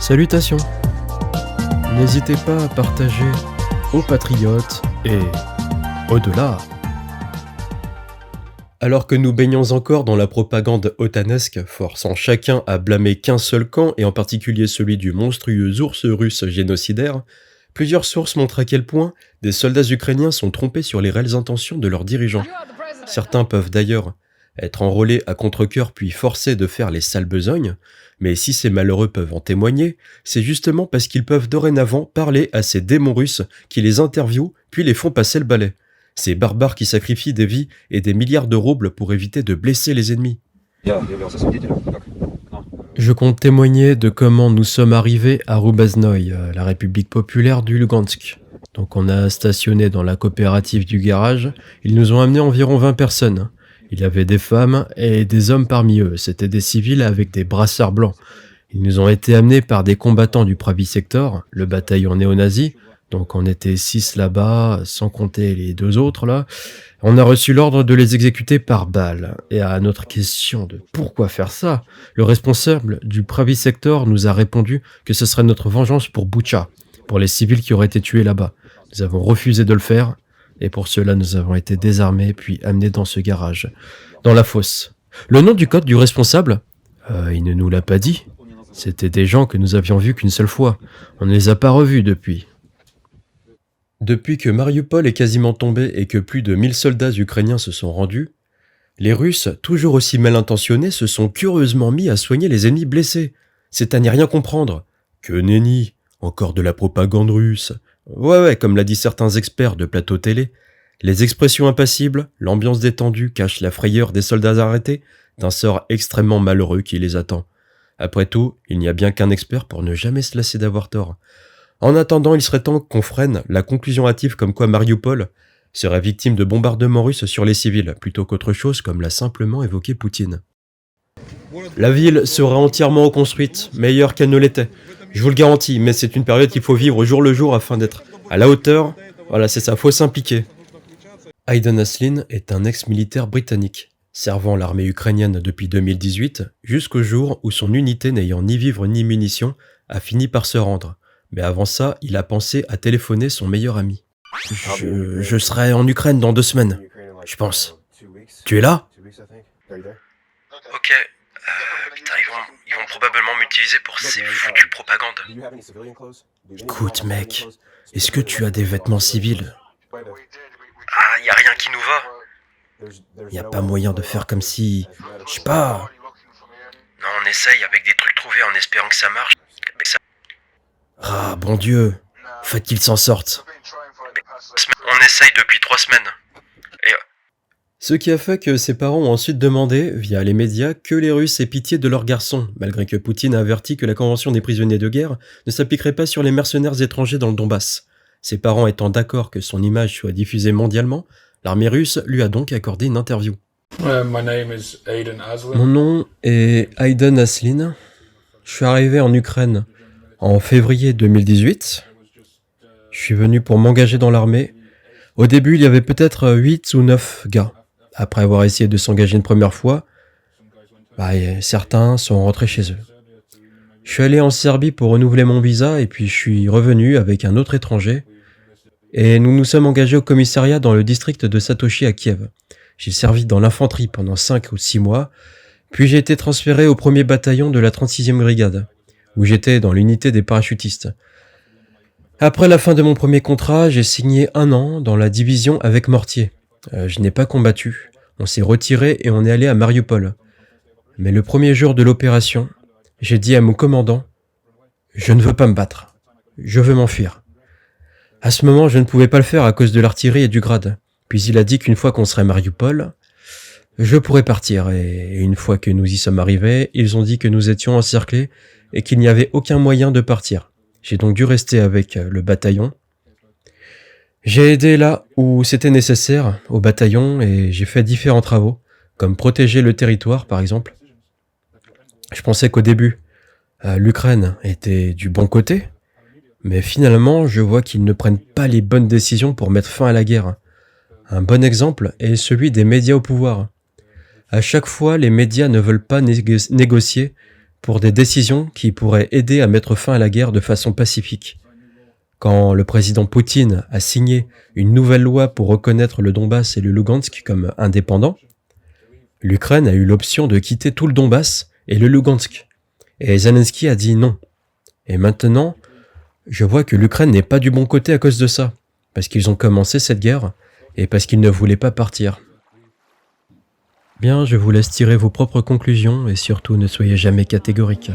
Salutations. N'hésitez pas à partager aux patriotes et au-delà. Alors que nous baignons encore dans la propagande otanesque, forçant chacun à blâmer qu'un seul camp, et en particulier celui du monstrueux ours russe génocidaire, plusieurs sources montrent à quel point des soldats ukrainiens sont trompés sur les réelles intentions de leurs dirigeants. Certains peuvent d'ailleurs être enrôlés à contre-cœur puis forcés de faire les sales besognes, mais si ces malheureux peuvent en témoigner, c'est justement parce qu'ils peuvent dorénavant parler à ces démons russes qui les interviewent puis les font passer le balai. Ces barbares qui sacrifient des vies et des milliards de roubles pour éviter de blesser les ennemis. Je compte témoigner de comment nous sommes arrivés à Rubaznoï, la République populaire du Lugansk. Donc on a stationné dans la coopérative du garage, ils nous ont amené environ 20 personnes. Il y avait des femmes et des hommes parmi eux, c'était des civils avec des brassards blancs. Ils nous ont été amenés par des combattants du Pravi Sector, le bataillon néo-nazi. Donc on était 6 là-bas, sans compter les 2 autres là. On a reçu l'ordre de les exécuter par balle. Et à notre question de pourquoi faire ça, le responsable du Pravi Sector nous a répondu que ce serait notre vengeance pour Butcha, pour les civils qui auraient été tués là-bas. Nous avons refusé de le faire, et pour cela nous avons été désarmés puis amenés dans ce garage, dans la fosse. Le nom du code du responsable, il ne nous l'a pas dit. C'était des gens que nous avions vus qu'une seule fois. On ne les a pas revus depuis. Depuis que Mariupol est quasiment tombé et que plus de 1000 soldats ukrainiens se sont rendus, les Russes, toujours aussi mal intentionnés, se sont curieusement mis à soigner les ennemis blessés. C'est à n'y rien comprendre. Que nenni, encore de la propagande russe. Ouais, comme l'a dit certains experts de plateau télé, les expressions impassibles, l'ambiance détendue cachent la frayeur des soldats arrêtés d'un sort extrêmement malheureux qui les attend. Après tout, il n'y a bien qu'un expert pour ne jamais se lasser d'avoir tort. En attendant, il serait temps qu'on freine la conclusion hâtive comme quoi Mariupol serait victime de bombardements russes sur les civils, plutôt qu'autre chose comme l'a simplement évoqué Poutine. La ville sera entièrement reconstruite, meilleure qu'elle ne l'était. Je vous le garantis, mais c'est une période qu'il faut vivre jour le jour afin d'être à la hauteur. Voilà, c'est ça, faut s'impliquer. Aiden Aslin est un ex-militaire britannique, servant l'armée ukrainienne depuis 2018, jusqu'au jour où son unité n'ayant ni vivres ni munitions a fini par se rendre. Mais avant ça, il a pensé à téléphoner son meilleur ami. Je serai en Ukraine dans 2 semaines, je pense. Tu es là ? Ok, putain, ils vont probablement m'utiliser pour ces foutues propagandes. Écoute mec, est-ce que tu as des vêtements civils ? Ah, y a rien qui nous va. Y a pas moyen de faire comme si... Je sais pas... Non, on essaye avec des trucs trouvés en espérant que ça marche. Ah, bon Dieu, faites qu'ils s'en sortent. On essaye depuis 3 semaines. Ce qui a fait que ses parents ont ensuite demandé, via les médias, que les Russes aient pitié de leurs garçons, malgré que Poutine a averti que la convention des prisonniers de guerre ne s'appliquerait pas sur les mercenaires étrangers dans le Donbass. Ses parents étant d'accord que son image soit diffusée mondialement, l'armée russe lui a donc accordé une interview. Mon nom est Aiden Aslin. Je suis arrivé en Ukraine en février 2018. Je suis venu pour m'engager dans l'armée. Au début, il y avait peut-être 8 ou 9 gars. Après avoir essayé de s'engager une première fois, certains sont rentrés chez eux. Je suis allé en Serbie pour renouveler mon visa et puis je suis revenu avec un autre étranger. Et nous nous sommes engagés au commissariat dans le district de Satoshi à Kiev. J'ai servi dans l'infanterie pendant 5 ou 6 mois, puis j'ai été transféré au 1er bataillon de la 36e brigade, où j'étais dans l'unité des parachutistes. Après la fin de mon premier contrat, j'ai signé 1 an dans la division avec mortier. Je n'ai pas combattu. On s'est retiré et on est allé à Mariupol. Mais le premier jour de l'opération, j'ai dit à mon commandant « Je ne veux pas me battre. Je veux m'enfuir. » À ce moment, je ne pouvais pas le faire à cause de l'artillerie et du grade. Puis il a dit qu'une fois qu'on serait à Mariupol, je pourrais partir. Et une fois que nous y sommes arrivés, ils ont dit que nous étions encerclés et qu'il n'y avait aucun moyen de partir. J'ai donc dû rester avec le bataillon. J'ai aidé là où c'était nécessaire, au bataillon, et j'ai fait différents travaux, comme protéger le territoire par exemple. Je pensais qu'au début, l'Ukraine était du bon côté, mais finalement je vois qu'ils ne prennent pas les bonnes décisions pour mettre fin à la guerre. Un bon exemple est celui des médias au pouvoir. À chaque fois, les médias ne veulent pas négocier pour des décisions qui pourraient aider à mettre fin à la guerre de façon pacifique. Quand le président Poutine a signé une nouvelle loi pour reconnaître le Donbass et le Lugansk comme indépendants, l'Ukraine a eu l'option de quitter tout le Donbass et le Lugansk. Et Zelensky a dit non. Et maintenant, je vois que l'Ukraine n'est pas du bon côté à cause de ça, parce qu'ils ont commencé cette guerre et parce qu'ils ne voulaient pas partir. Bien, je vous laisse tirer vos propres conclusions et surtout ne soyez jamais catégoriques.